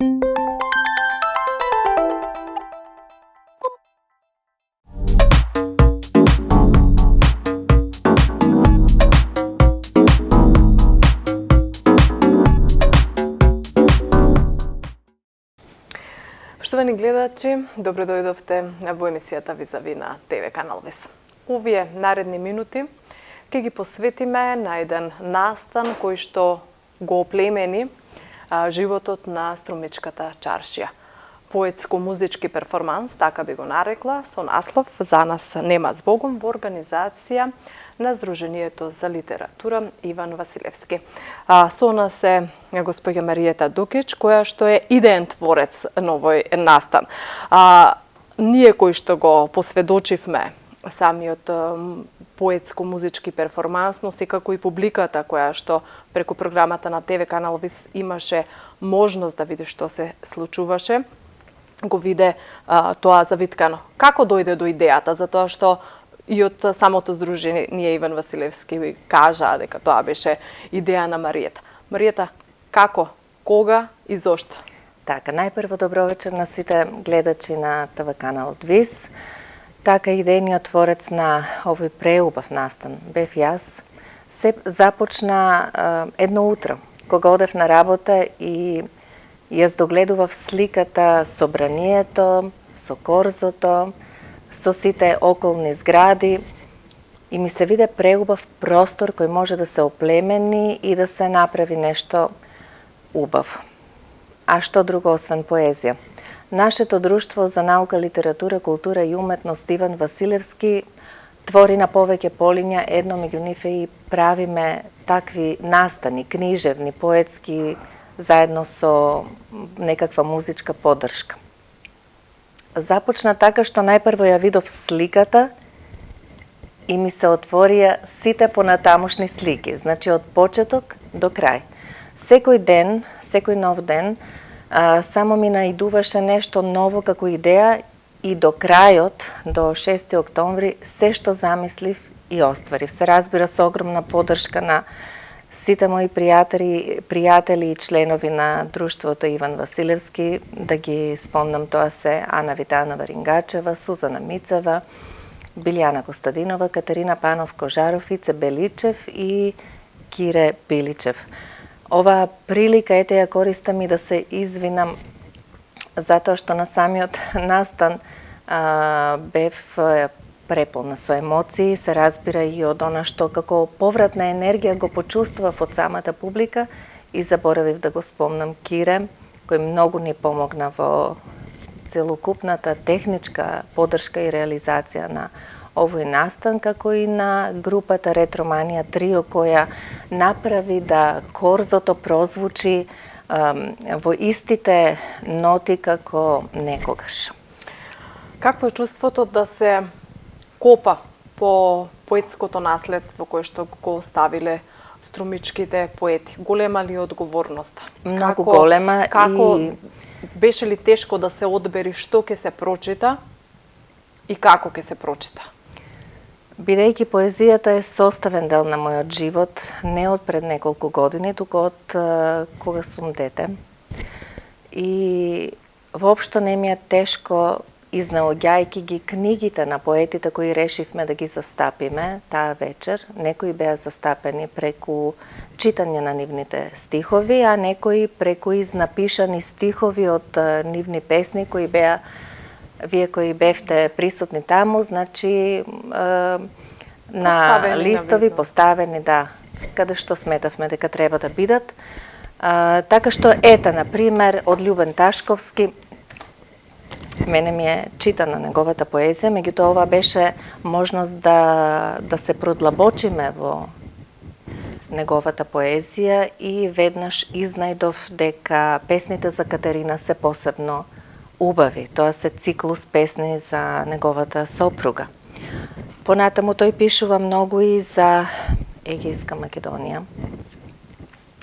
Поштовани гледачи, добро дојдовте во емисијата Визави на ТВ канал ВИС. Овие наредни минути ќе ги посветиме на еден настан кој што го оплемени животот на Струмичката чаршија. Поетско-музички перформанс, така би го нарекла, со наслов "За нас нема збогум" во организација на Здруженијето за литература Иван Василевски. Со нас е госпоѓа Маријета Дукич, која што е идеен творец на овој настан. Ние кои што го посведочивме самиот поетско-музички перформанс, но секако и публиката која што преку програмата на ТВ канал ВИС имаше можност да види што се случуваше, го виде тоа завиткано. Како дојде до идејата? Затоа што и од самото Здружение Иван Василевски кажа дека тоа беше идеја на Маријета. Маријета, како, кога и зошто? Така, најпрво добро вечер на сите гледачи на ТВ каналот ВИС. Така, идејниот творец на овој преубав настан бев јас. Се започна едно утро, кога одев на работа и јас догледував сликата собранието, со корзото, со сите околни згради и ми се виде преубав простор кој може да се оплемени и да се направи нешто убав. А што друго освен поезија? Нашето друштво за наука, литература, култура и уметност Иван Василевски твори на повеќе полиња, едно меѓу нив и правиме такви настани, книжевни, поетски, заедно со некаква музичка поддршка. Започна така што најпрво ја видов сликата и ми се отворија сите понатамошни слики, значи од почеток до крај. Секој ден, секој нов ден, само ми наидуваше нешто ново како идеја и до крајот, до 6 октомври, се што замислив и остварив. Се разбира со огромна поддршка на сите мои пријатели и членови на друштвото Иван Василевски, да ги спомнам, тоа се Ана Витанова Рингачева, Сузана Мицева, Билјана Костадинова, Катерина Панов Кожаров, Ице Беличев и Кире Биличев. Оваа прилика ете ја користам и да се извинам затоа што на самиот настан бев преполна со емоции, се разбира и од она што како повратна енергија го почувствував од самата публика и заборавив да го спомнам Кире, кој многу ни помогна во целокупната техничка поддршка и реализација на овој настан, како и на групата Ретроманија Трио, која направи да корзото прозвучи во истите ноти како некогаш. Какво е чувството да се копа по поетското наследство кое што го оставиле струмичките поети? Голема ли одговорност? Многу голема. Како беше ли тешко да се одбери што ќе се прочита и како ќе се прочита? Бидејќи поезијата е составен дел на мојот живот, не од пред неколку години, туку од кога сум дете. И воопшто не ми е тешко, изнаоѓајќи ги книгите на поетите кои решивме да ги застапиме таа вечер. Некои беа застапени преку читање на нивните стихови, а некои преку изнапишани стихови од нивни песни кои беа, вие кои бевте присутни таму, значи на листови поставени, да, каде што сметавме дека треба да бидат. Така што ета, например, од Љубен Ташковски, мене ми е читана неговата поезија, меѓутоа ова беше можност да се продлабочиме во неговата поезија и веднаш изнајдов дека песните за Катерина се посебно убави. Тоа се циклус песни за неговата сопруга. Понатаму тој пишува многу и за Егејска Македонија.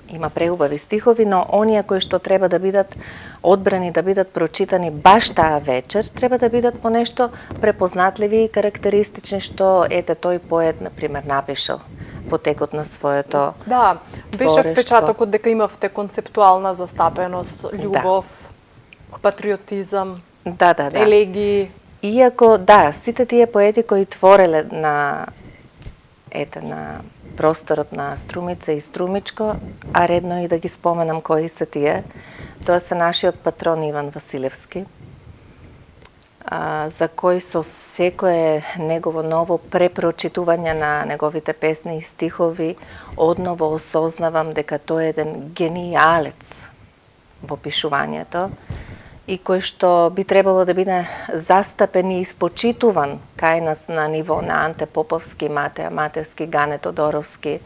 Има преубави стихови, но оние кои што треба да бидат одбрани, да бидат прочитани баш таа вечер, треба да бидат по нешто препознатливи и карактеристични што ете тој поет, например, напишал во текот на своето Да, беше впечатокот дека имавте концептуална застапеност, љубов. патриотизам, Да. елегии. Иако, сите тие поети кои твореле на просторот на Струмица и Струмичко, а редно и да ги споменам кои се тие, тоа се нашиот патрон Иван Василевски, за кој со секое негово ново препрочитување на неговите песни и стихови одново осознавам дека тој е еден гениалец во пишувањето и кој што би требало да биде застапен и испочитуван кај нас на ниво на Анте Поповски, Матеа Матевски, Гане Тодоровски,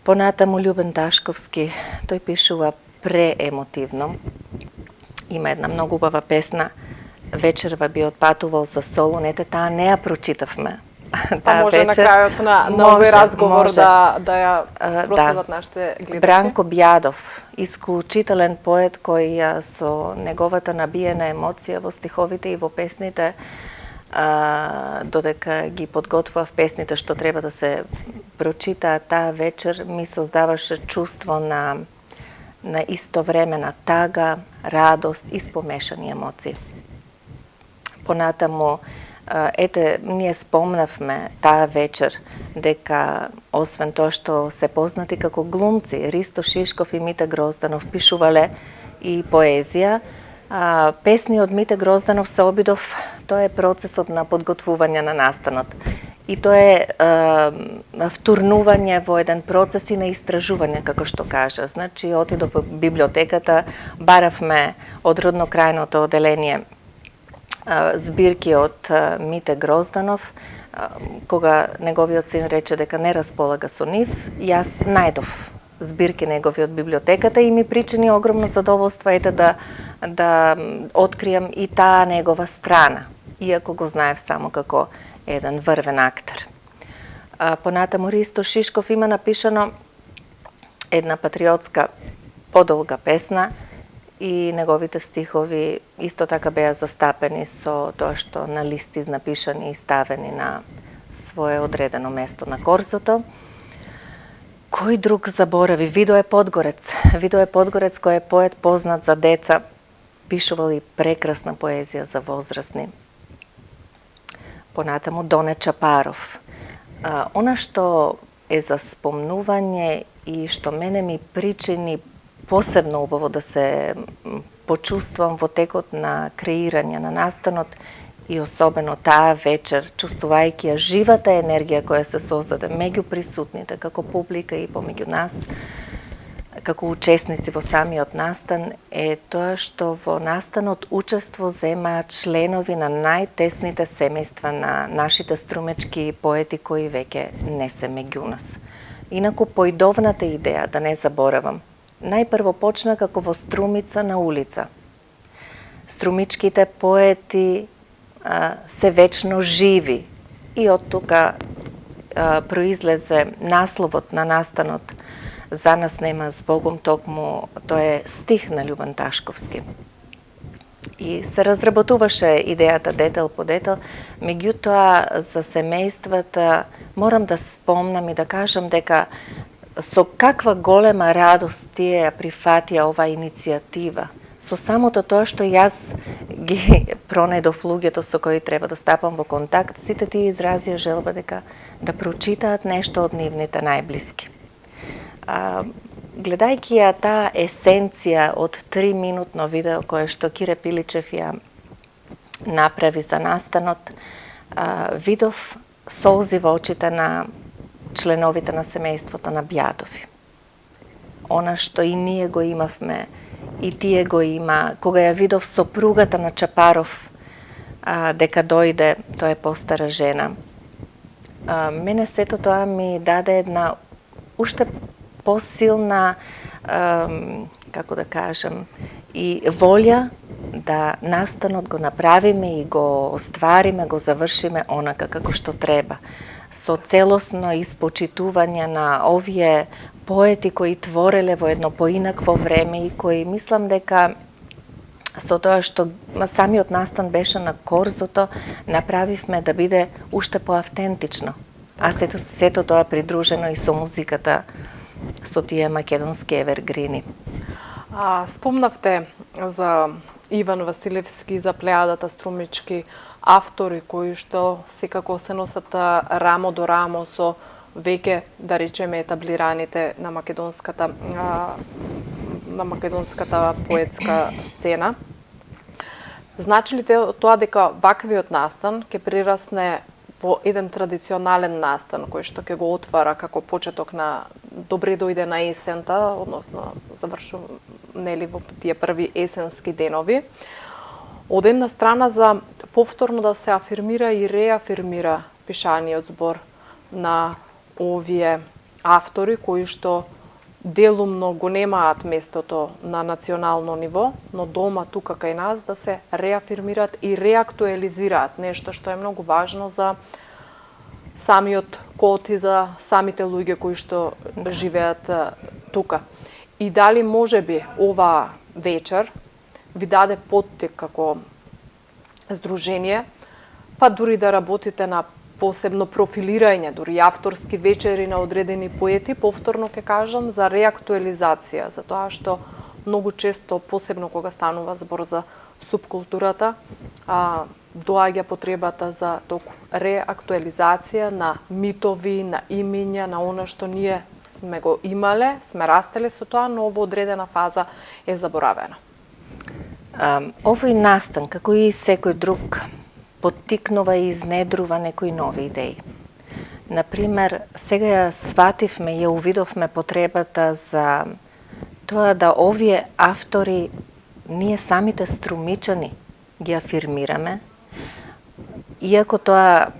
понатаму Љубен Ташковски. Тој пишува преемотивно. Има една многу убава песна Вечерва би отпатувал за Солун, ете таа не ја прочитавме. Може на крајот на овој разговор да ја проследат нашите гледачи. Бранко Бјадов, исклучителен поет кој со неговата набиена емоција во стиховите и во песните, додека ги подготвував песните што треба да се прочитаат таа вечер, ми создаваше чувство на истовремена тага, радост и спомешани емоции. Понатаму, ние спомнавме таа вечер дека освен тоа што се познати како глумци, Ристо Шишков и Мите Грозданов пишувале и поезија, песни од Мите Грозданов се обидов, тоа е процесот на подготвување на настанот. И тоа е втурнување во еден процес и на истражување, како што кажа. Значи, отидов во библиотеката, баравме од роднокрајното оделение збирки од Мите Грозданов, кога неговиот син рече дека не располага со нив, јас најдов збирки негови од библиотеката и ми причини огромно задоволство да откријам и таа негова страна, иако го знаев само како еден врвен актер. Понатаму Ристо Шишков има напишано една патриотска подолга песна и неговите стихови исто така беа застапени со тоа што на листи напишани и ставени на свое одредено место на корзото. Кој друг заборави? Видое Подгорец. Видое Подгорец кој е поет познат за деца, пишувал и прекрасна поезија за возрастни. Понатаму Доне Чапаров. Она што е за спомнување и што мене ми причини посебно убаво да се почувствувам во текот на креирање на настанот и особено таа вечер, чувствувајќи ја живата енергија која се создаде меѓу присутните, како публика и помеѓу нас, како учесници во самиот настан, е тоа што во настанот учество земаат членови на најтесните семејства на нашите струмечки поети кои веќе не се меѓу нас. Инаку поидовната идеја, да не заборавам, најпрво почна како во Струмица на улица. Струмичките поети се вечно живи и од тука произлезе насловот на настанот За нас нема збогум, токму тоа е стих на Љубен Ташковски. И се разработуваше идејата детел по детел, меѓутоа за семејствата морам да спомнам и да кажам дека со каква голема радост тие ја прифатија оваа иницијатива. Со самото тоа што јас ги пронедов луѓето со кои треба да стапам во контакт, сите тие изразија желба дека да прочитаат нешто од нивните најблиски. Гледајќи ја таа есенција од 3-минутно видео кое што Кире Пиличев ја направи за настанот, видов солзи во очите на членовите на семејството на Бјадови. Она што и ние го имавме, и тие го има, кога ја видов сопругата на Чапаров, дека дојде, тоа е постара жена. Мене сето тоа ми даде една уште посилна, како да кажам, и волја да настанот го направиме и го оствариме, го завршиме онака како што треба. Со целосно испочитување на овие поети кои твореле во едно поинакво време и кои мислам дека со тоа што самиот настан беше на корзото, направивме да биде уште поавтентично. А сето тоа придружено и со музиката, со тие македонски евергрини. Спомнавте за Иван Василевски, за плејадата струмички автори кои што секако се носат рамо до рамо со веќе, да речеме, етаблираните на македонската поетска сцена. Значи ли тоа дека ваквиот настан ќе прерасне во еден традиционален настан кој што ќе го отвара како почеток на добре дојде на есента, односно нели во тие први есенски денови, од една страна за повторно да се афирмира и реафирмира пишаниот збор на овие автори кои што делумно го немаат местото на национално ниво, но дома тука кај нас да се реафирмираат и реактуализираат, нешто што е многу важно за самиот код и за самите луѓе кои што живеат тука. И дали можеби оваа вечер ви даде поттик како здружение, па дури да работите на посебно профилирање, дури авторски вечери на одредени поети, повторно ќе кажам, за реактуализација, за тоа што многу често, посебно кога станува збор за субкултурата, доаѓа потребата за толку реактуализација на митови, на имиња, на она што ние сме го имале, сме растеле со тоа, но во одредена фаза е заборавено. Овој настан, како и секој друг, поттикнува и изнедрува некои нови идеи. Например, сега ја свативме, ја увидовме потребата за тоа да овие автори, ние самите струмичани ги афирмираме, иако таа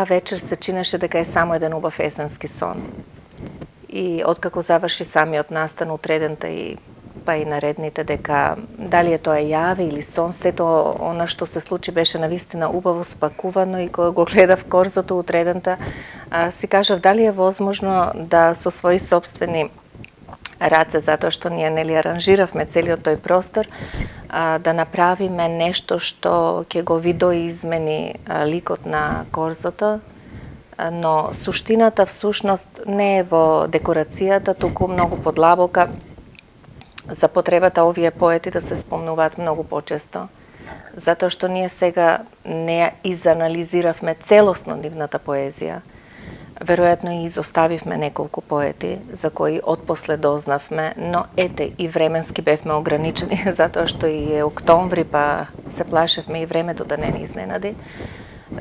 вечер се чинеше дека е само еден убав есенски сон. И откако заврши самиот настан утредента и па и наредните, дека дали е тоа јави или сон, сето она што се случи беше навистина убаво спакувано и кога го гледав корзото утредента, си кажав дали е возможно да со своји собствени раце, затоа што ние нели аранжиравме целиот тој простор, да направиме нешто што ќе го видоизмени ликот на корзото, но суштината всушност не е во декорацијата, туку многу подлабока за потребата овие поети да се спомнуваат многу почесто, затоа што ние сега не ја изанализиравме целосно нивната поезија. Веројатно и изоставивме неколку поети за кои отпосле дознавме, но ете и временски бевме ограничени затоа што и е октомври, па се плашевме и времето да не ни изненади.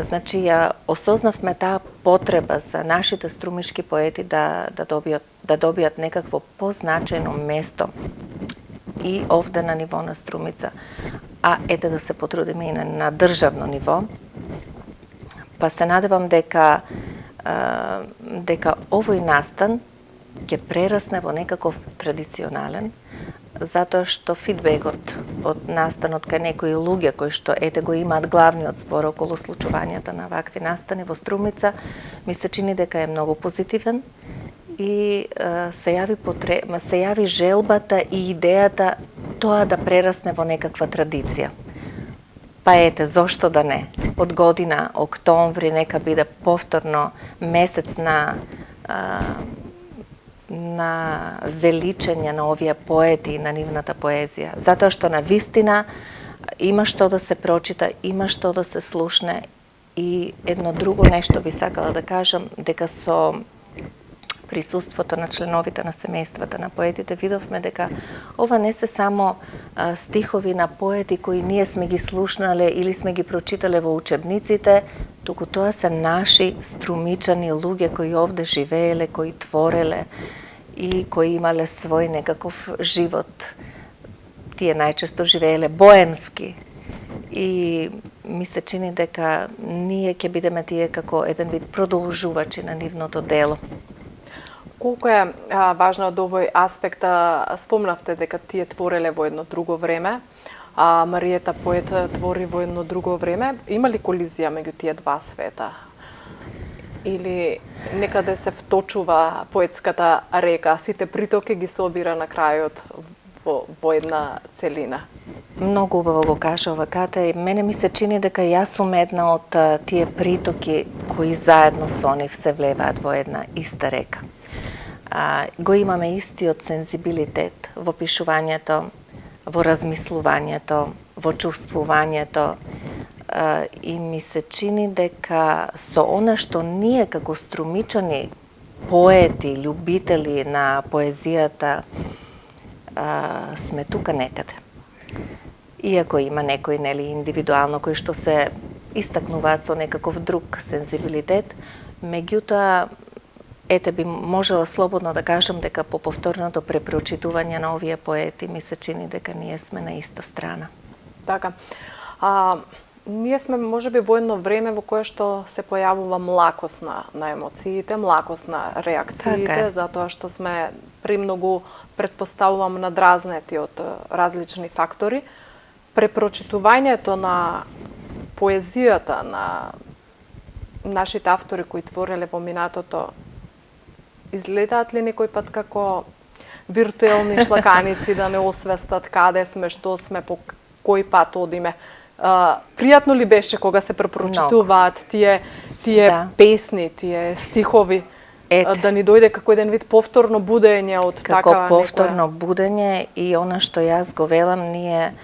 Значи ја осознавме таа потреба за нашите струмишки поети да добијат некакво позначајно место и овде на ниво на Струмица, а ете да се потрудиме и на државно ниво. Па се надевам дека овој настан ќе прерасне во некаков традиционален, затоа што фидбекот од настанот кај некои луѓе кои што ете го имаат главниот збор околу случувањата на вакви настани во Струмица, ми се чини дека е многу позитивен и се јави желбата и идејата тоа да прерасне во некаква традиција. Па ете, зошто да не? Од година, октомври, нека биде повторно месец на величење на овие поети и на нивната поезија. Затоа што на вистина има што да се прочита, има што да се слушне и едно друго нешто би сакала да кажам, дека со присуството на членовите на семејствата на поетите видовме дека ова не се само стихови на поети кои ние сме ги слушнале или сме ги прочитале во учебниците, туку тоа се наши струмичани луѓе кои овде живееле, кои твореле и кои имале свој некаков живот. Тие најчесто живееле боемски. И ми се чини дека ние ќе бидеме тие како еден вид продолжувачи на нивното дело. Колку е важно од овој аспект, спомнавте дека тие твореле во едно друго време, а Мариета поет твори во едно друго време. Има ли колизија меѓу тие два света? Или некаде се вточува поетската река, сите притоки ги собира на крајот во една целина? Многу убаво го кажа ова Ката и мене ми се чини дека јас сум една од тие притоки кои заедно со нив се влеваат во една иста река. Го имаме истиот сензибилитет во пишувањето во размислувањето, во чувствувањето, и ми се чини дека со она што ние како струмичани поети, љубители на поезијата сме тука некаде. Иако има некои индивидуално кои што се истакнуваат со некаков друг сензибилитет, меѓутоа ете би можела слободно да кажам дека по повторното препрочитување на овие поети ми се чини дека ние сме на иста страна. Така. Ние сме можеби во едно време во кое што се појавува млакост на емоциите, млакост на реакциите, така затоа што сме премногу, предпоставувам, надразнети од различни фактори. Препрочитувањето на поезијата на нашите автори кои твореле во минатото изгледаат ли некој пат како виртуелни шлаканици да не освестат каде сме, што сме, по кој пат одиме? Пријатно ли беше кога се препрочитуваат тие песни, тие стихови, да ни дојде како еден вид повторно будење од како такава повторно будење, и она што јас го велам, ние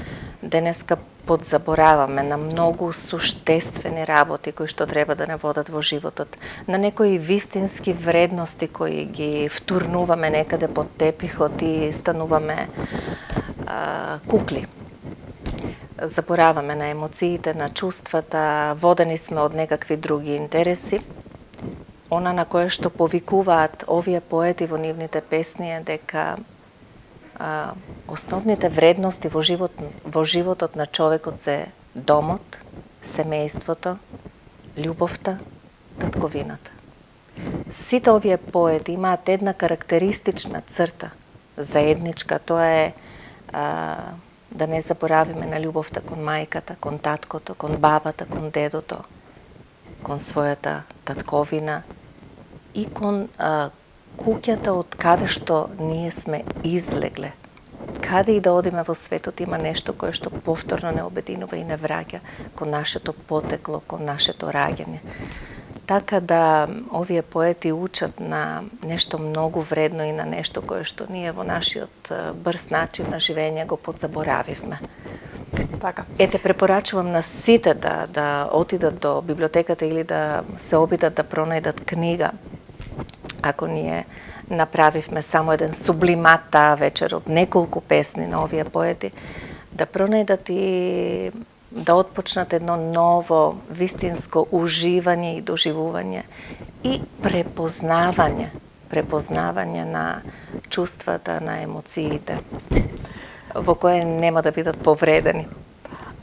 денеска подзабораваме на многу суштествени работи кои што треба да не водат во животот, на некои вистински вредности кои ги втурнуваме некаде под тепихот и стануваме кукли. Забораваме на емоциите, на чувствата, водени сме од некакви други интереси. Она на кое што повикуваат овие поети во нивните песни е дека основните вредности во животот на човекот се домот, семејството, љубовта, татковината. Сите овие поети имаат една карактеристична црта, заедничка, тоа е да не заборавиме на љубовта кон мајката, кон таткото, кон бабата, кон дедото, кон својата татковина и кон куќата од каде што ние сме излегле. Каде и да одиме во светот има нешто кое што повторно не обединува и не враќа кон нашето потекло, кон нашето раѓање. Така да овие поети учат на нешто многу вредно и на нешто кое што ние во нашиот брз начин на живење го подзаборавивме. Така. Ете, препорачувам на сите да отидат до библиотеката или да се обидат да пронајдат книга. Ако ние направивме само еден сублимат таа вечер од неколку песни на овие поети, да пронајдат и да отпочнат едно ново, вистинско уживање и доживување и препознавање на чувствата, на емоциите, во кое нема да бидат повредени.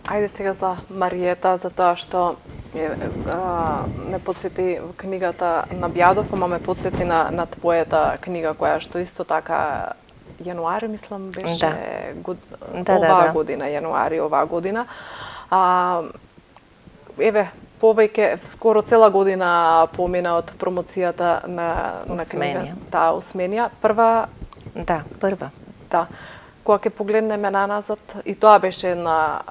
Ајде сега за Мариета, за тоа што ме подсети книгата на Бјадов, ама ме подсети на твојата книга која што исто така јануари, мислам, беше оваа година, јануари оваа година. Еве, повеќе, скоро цела година помина од промоцијата на книга. Таа Усменија. Прва. Да. Кога ќе погледнеме наназад, и тоа беше една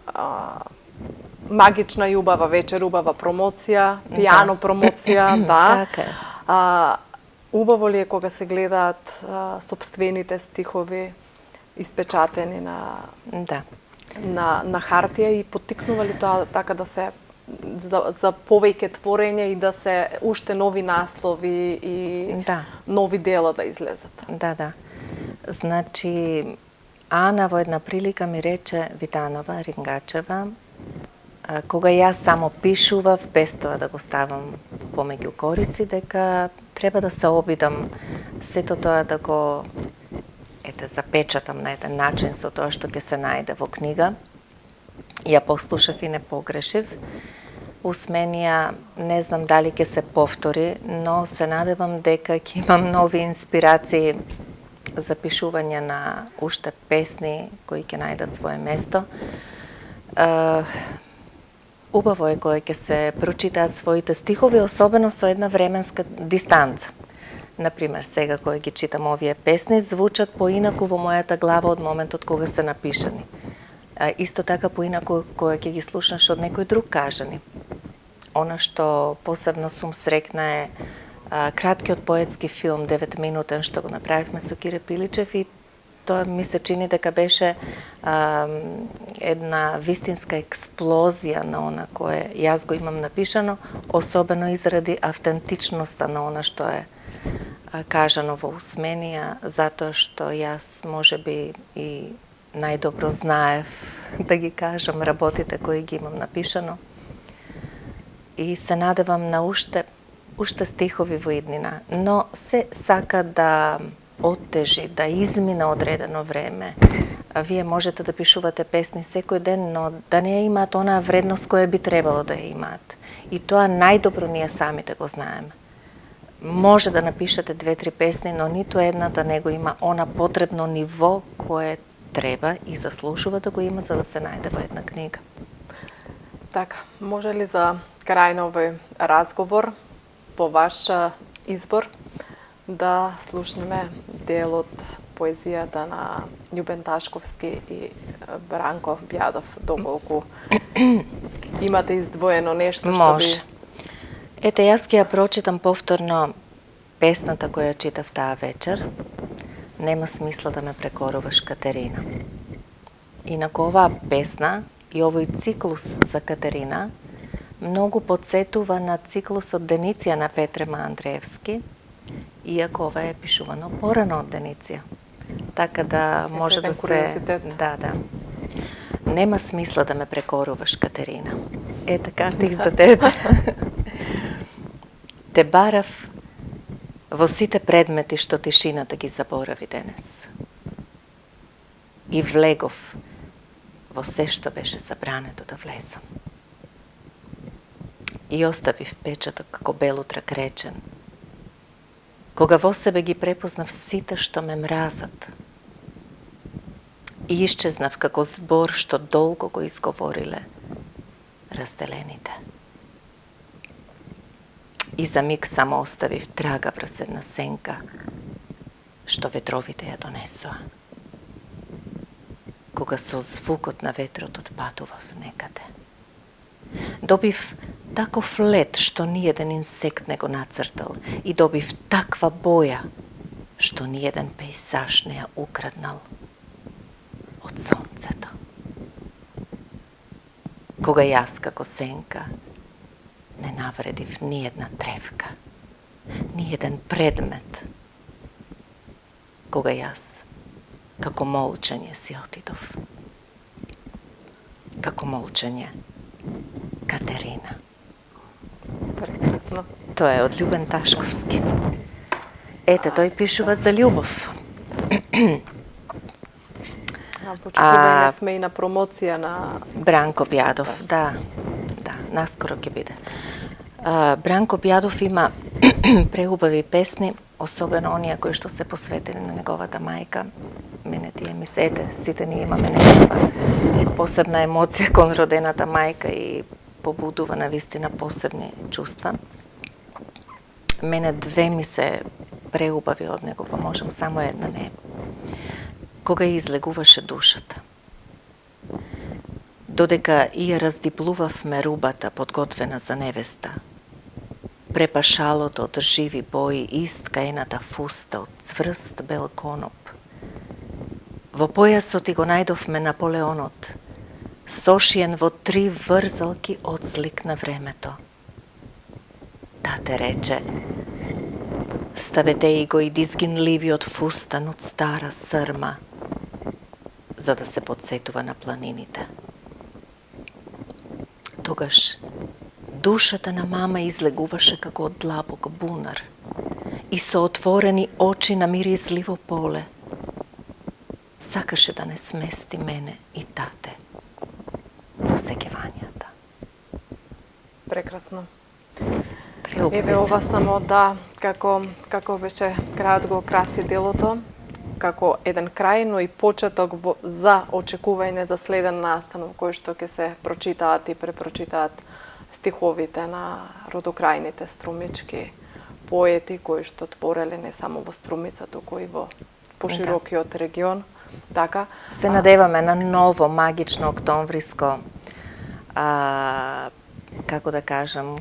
магична и убава вечер, убава промоција, пијано промоција, да. Убаво ли е кога се гледаат сопствените стихови испечатени на хартија и поттикнува ли тоа така да се за повеќе творење и да се уште нови наслови и нови дела да излезат? Да. Значи, Ана во една прилика ми рече, Витанова, Рингачева, кога јас само пишував, без тоа да го ставам помеѓу корици, дека треба да се обидам сето тоа да го запечатам на еден начин со тоа што ќе се најде во книга. Ја послушав и не погрешив. Усменија, не знам дали ќе се повтори, но се надевам дека ќе имам нови инспирации за пишување на уште песни кои ќе најдат свое место. Убаво е кога ќе се прочитаат своите стихови, особено со една временска дистанца. Например, сега кога ги читам овие песни, звучат поинаку во мојата глава од моментот кога се напишани. Исто така поинаку кога ќе ги слушнаш од некој друг кажани. Она што посебно сум срекна е краткиот поетски филм 9 минутен што го направивме со Кире Пиличев и тоа ми се чини дека беше една вистинска експлозија на она кое јас го имам напишано, особено изради автентичноста на она што е кажано во усменија, затоа што јас можеби и најдобро знаев да ги кажам работите кои ги имам напишано. И се надевам на уште стихови во иднина, но се сака да оттежи, да измине одредено време. Вие можете да пишувате песни секој ден, но да не имаат онаа вредност која би требало да ја имаат. И тоа најдобро ние самите го знаеме. Може да напишете 2-3 песни, но ниту една да не го има она потребно ниво кое треба и заслужува да го има за да се најде во една книга. Така, може ли за крај на овој разговор, по ваш избор, да слушнеме дел од поезијата на Љубен Ташковски и Бранко Бјадов, доколку имате издвоено нешто што Може. Ете, јас ќе ја прочитам повторно песната која читав таа вечер. Нема смисла да ме прекоруваш, Катерина. Инаку оваа песна и овој циклус за Катерина многу подсетува на циклусот Дениција на Петре Андреевски, иако ова е пишувано порано од Дениција. Така да може да се... Да. Нема смисла да ме прекоруваш, Катерина. Е така, тих за тебе. Те барав во сите предмети што тишината ги заборави денес. И влегов во се што беше забрането да влезам. И оставив печаток како белутрак речен, кога во себе ги препознав сите што ме мразат. И исчезнав како збор што долго го изговориле разделените. И за миг само оставив трага врз една сенка, што ветровите ја донесоа. Кога со звукот на ветрот отпатував некаде. Добив таков лет што ниеден инсект не го нацртал и добив таква боја што ниеден пейзаж не ја украднал од сонцето. Кога јас како сенка не навредив ниедна тревка, ниеден предмет. Кога јас како молчање си отидов. Како молчање Катерина. Прекрасно. Тоа е од Љубен Ташковски. Ете, тој пишува за љубов. Почекуваме сме и на промоција на Бранко Бјадов, да, наскоро ќе биде. Бранко Бјадов има преубави песни, особено оние кои што се посветени на неговата мајка. Мене тие ми се, ете, сите ние имаме некаква посебна емоција кон родената мајка и побудува на вистина посебни чувства. Мене две ми се преубави од него, па можам само една не. Кога излегуваше душата. Додека и ја раздиплувавме рубата подготвена за невеста, препашалото од живи бои истка ената фуста од цврст бел коноп. Во појасот и го најдовме Наполеонот, сошиен во 3 врзалки одслик на времето. Тате рече, ставете и го и дизгинливиот фустан од стара срма, за да се подсетува на планините. Тогаш душата на мама излегуваше како од длабок бунар и со отворени очи на миризливо поле. Сакаше да не смести мене и тате во сеќавањата. Прекрасно. Преубави Еве се. ова само да, како беше крајот го краси делото, како еден крај, но и почеток за очекување за следен настан во кој што ќе се прочитаат и препрочитаат стиховите на родокрајните струмички поети кои што твореле не само во Струмица, туку и во поширокиот регион. Така. Се надеваме на ново магично октомвриско, како да кажам,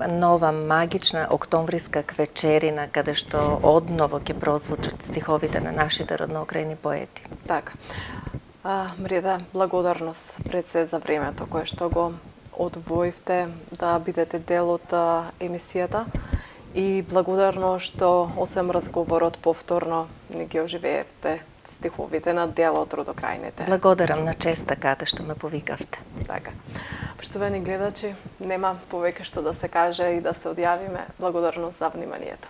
нова магична октомвриска квечерина каде што одново ќе прозвучат стиховите на нашите родноукрајни поети. Така. Мријета, благодарност пред се за времето кое што го одвоивте да бидете дел од емисијата и благодарно што освен разговорот повторно не ги оживеевте стиховите на дел од родокрајните. Благодарам на честа каде што ме повикавте. Така. Поштовани гледачи, нема повеќе што да се каже и да се одјавиме. Благодарност за вниманието.